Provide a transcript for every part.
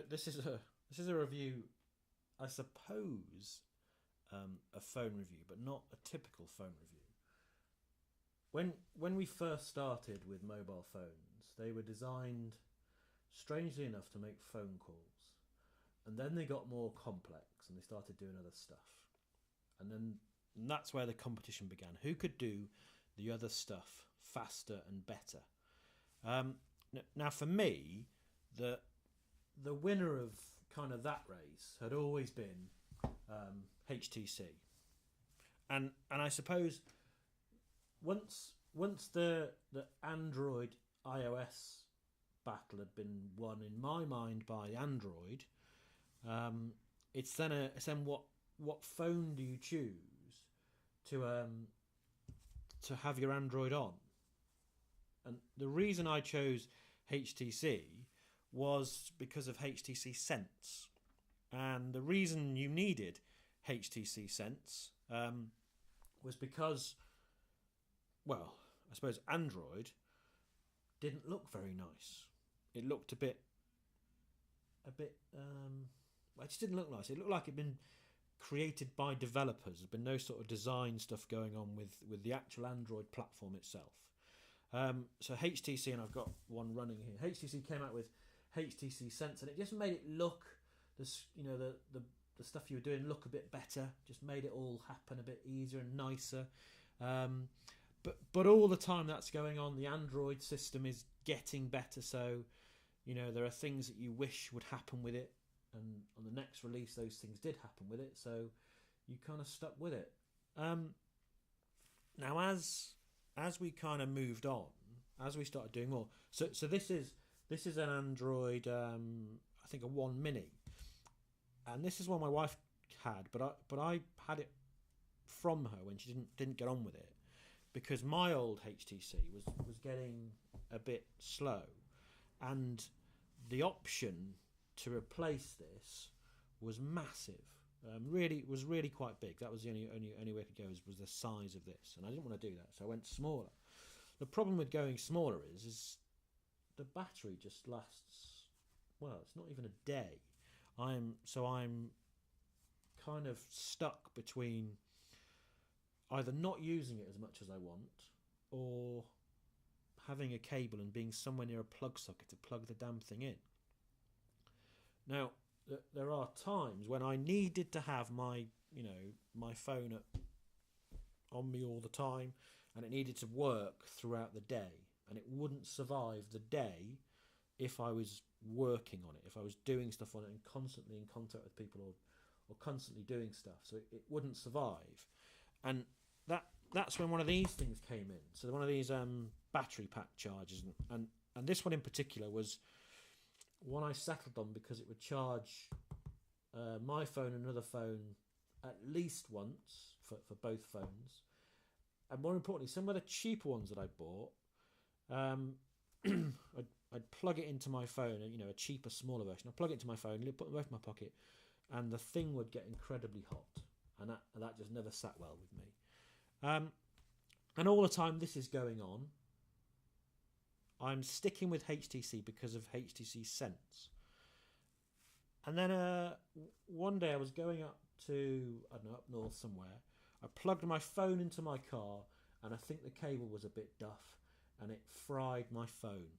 This is a review, I suppose, a phone review, but not a typical phone review. When we first started with mobile phones, they were designed, strangely enough, to make phone calls, and then they got more complex and they started doing other stuff, and that's where the competition began. Who could do the other stuff faster and better? Now, for me, the winner of kind of that race had always been HTC, and I suppose once the Android iOS battle had been won in my mind by Android, it's then what phone do you choose to have your Android on? And the reason I chose HTC was because of HTC Sense. And the reason you needed HTC Sense was because, well, I suppose Android didn't look very nice. It looked a bit, it just didn't look nice. It looked like it'd been created by developers. There's been no sort of design stuff going on with the actual Android platform itself. So HTC, and I've got one running here. HTC came out with HTC Sense, and it just made it look, the stuff you were doing look a bit better. Just made it all happen a bit easier and nicer. But all the time that's going on, the Android system is getting better. So, there are things that you wish would happen with it, and on the next release, those things did happen with it. So you kind of stuck with it. Now, as we kind of moved on, as we started doing more, so this is an Android, I think a 1 Mini, and this is one my wife had, but I had it from her when she didn't get on with it, because my old HTC was getting a bit slow, and the option to replace this was massive. It was really quite big. That was the only way I could go was the size of this, and I didn't want to do that, so I went smaller. The problem with going smaller is the battery just lasts, well, it's not even a day. I'm kind of stuck between either not using it as much as I want, or having a cable and being somewhere near a plug socket to plug the damn thing in. Now, there are times when I needed to have my phone on me all the time, and it needed to work throughout the day, and it wouldn't survive the day if I was working on it, if I was doing stuff on it and constantly in contact with people or constantly doing stuff. So it wouldn't survive, and that's when one of these things came in. So one of these battery pack chargers, and this one in particular was one I settled on because it would charge my phone and another phone at least once for both phones. And more importantly, some of the cheaper ones that I bought, I'd plug it into my phone, a cheaper, smaller version. I'd plug it into my phone, put it both in my pocket, and the thing would get incredibly hot. And that just never sat well with me. And all the time this is going on, I'm sticking with HTC because of HTC Sense. And then one day I was going up to, I don't know, up north somewhere. I plugged my phone into my car, and I think the cable was a bit duff, and it fried my phone.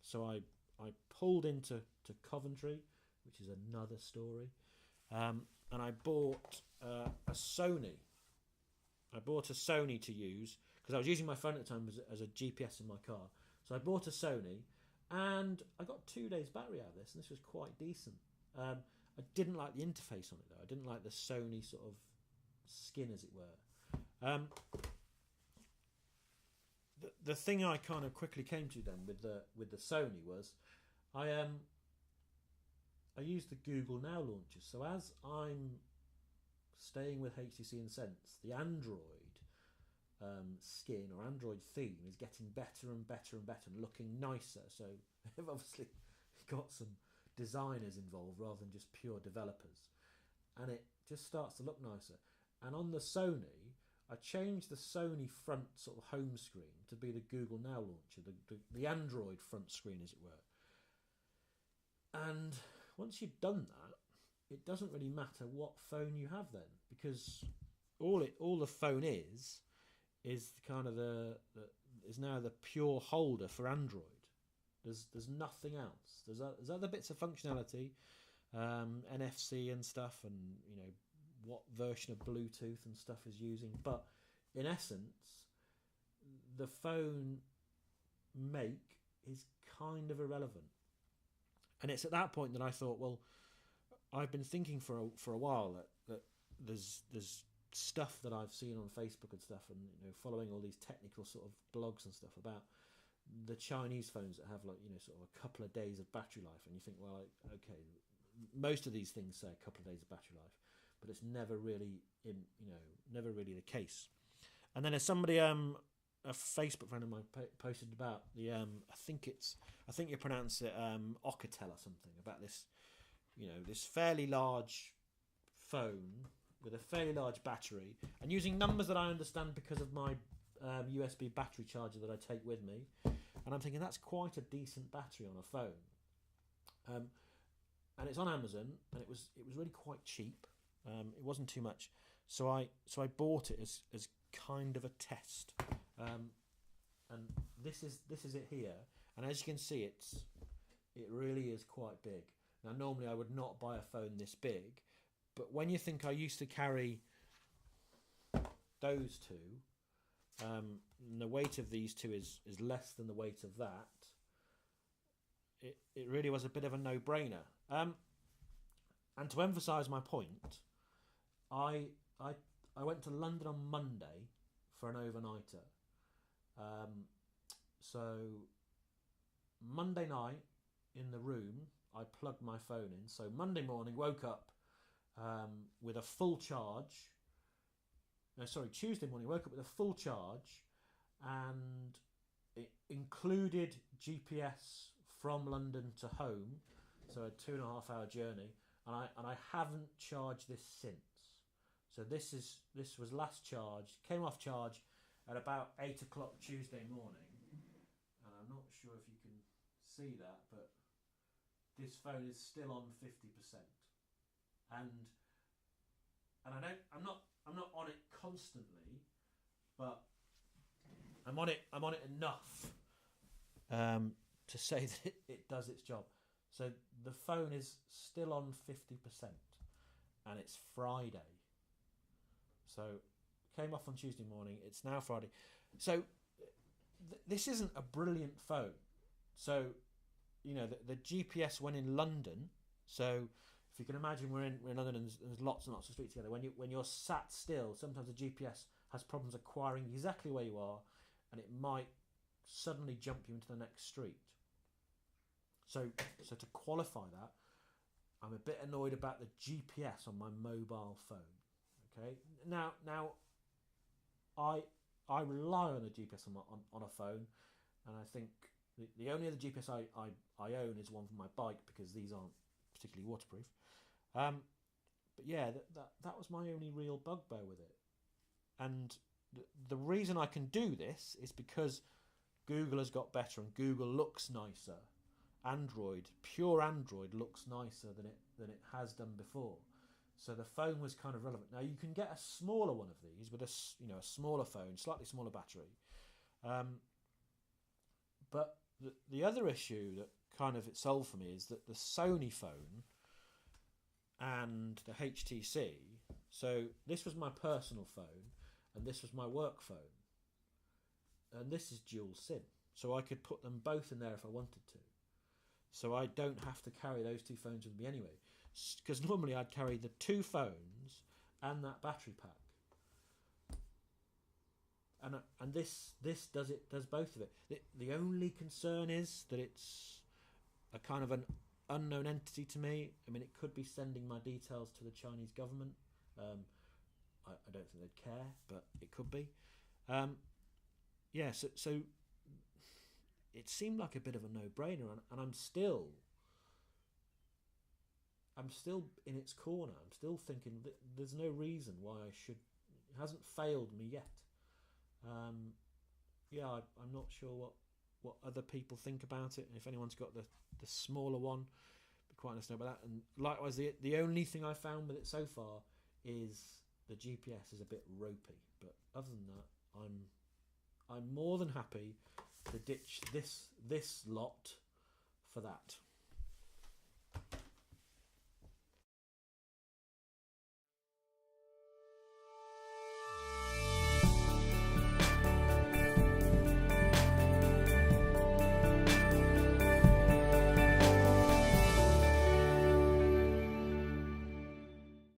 So I pulled into Coventry, which is another story, and I bought a Sony. I bought a Sony to use, because I was using my phone at the time as a GPS in my car. So I bought a Sony, and I got 2 days battery out of this, and this was quite decent. I didn't like the interface on it, though. I didn't like the Sony sort of skin, as it were. The thing I kind of quickly came to then with the Sony was I used the Google Now launcher. So as I'm staying with HTC and Sense, the Android skin or Android theme is getting better and better and better and looking nicer. So they've obviously got some designers involved rather than just pure developers, and it just starts to look nicer. And on the Sony, I changed the Sony front sort of home screen to be the Google Now launcher, the Android front screen, as it were. And once you've done that, it doesn't really matter what phone you have then, because all the phone is kind of is now the pure holder for Android. There's nothing else. There's other bits of functionality, NFC and stuff, and what version of Bluetooth and stuff is using. But in essence, the phone make is kind of irrelevant. And it's at that point that I thought, well, I've been thinking for a while that there's stuff that I've seen on Facebook and stuff, and following all these technical sort of blogs and stuff about the Chinese phones that have sort of a couple of days of battery life, and you think, well, okay, most of these things say a couple of days of battery life, but it's never really never really the case. And then there's somebody, a Facebook friend of mine posted about the I think you pronounce it Oukitel or something, about this this fairly large phone with a fairly large battery, and using numbers that I understand because of my USB battery charger that I take with me, and I'm thinking that's quite a decent battery on a phone, and it's on Amazon, and it was really quite cheap. It wasn't too much, so I bought it as kind of a test, and this is it here, and as you can see, it really is quite big. Now normally I would not buy a phone this big, but when you think I used to carry those two, and the weight of these two is less than the weight of that, it really was a bit of a no-brainer. And to emphasise my point, I went to London on Monday for an overnighter. So Monday night in the room, I plugged my phone in. So Monday morning, woke up with a full charge. Tuesday morning, woke up with a full charge, and it included GPS from London to home, so a 2.5 hour journey, and I haven't charged this since. So this was last charged, came off charge at about 8 o'clock Tuesday morning, and I'm not sure if you can see that, but this phone is still on 50%, and I'm not on it constantly, but I'm on it enough to say that it does its job. So the phone is still on 50%, and it's Friday. So came off on Tuesday morning. It's now Friday. So this isn't a brilliant phone. So the GPS went in London. So if you can imagine, we're in London, and there's lots and lots of streets together. When you're sat still, sometimes the GPS has problems acquiring exactly where you are, and it might suddenly jump you into the next street. So to qualify that, I'm a bit annoyed about the GPS on my mobile phone. Okay, now I rely on the GPS on a phone, and I think the only other GPS I own is one for my bike, because these aren't particularly waterproof. But yeah, that was my only real bugbear with it. And the reason I can do this is because Google has got better, and Google looks nicer. Pure Android looks nicer than it has done before. So the phone was kind of relevant. Now you can get a smaller one of these with a smaller phone, slightly smaller battery. But the other issue that kind of it solved for me is that the Sony phone and the HTC. So this was my personal phone, and this was my work phone, and this is dual SIM, so I could put them both in there if I wanted to. So I don't have to carry those two phones with me anyway, because normally I'd carry the two phones and that battery pack. And this does both of it. The only concern is that it's a kind of an unknown entity to me. I mean, it could be sending my details to the Chinese government. I don't think they'd care, but it could be. So it seemed like a bit of a no-brainer, and I'm still in its corner. I'm still thinking that there's no reason why I should. It hasn't failed me yet. I'm not sure what other people think about it, and if anyone's got the smaller one, quite nice to know about that. And likewise, the only thing I found with it so far is the GPS is a bit ropey. But other than that, I'm more than happy to ditch this lot for that.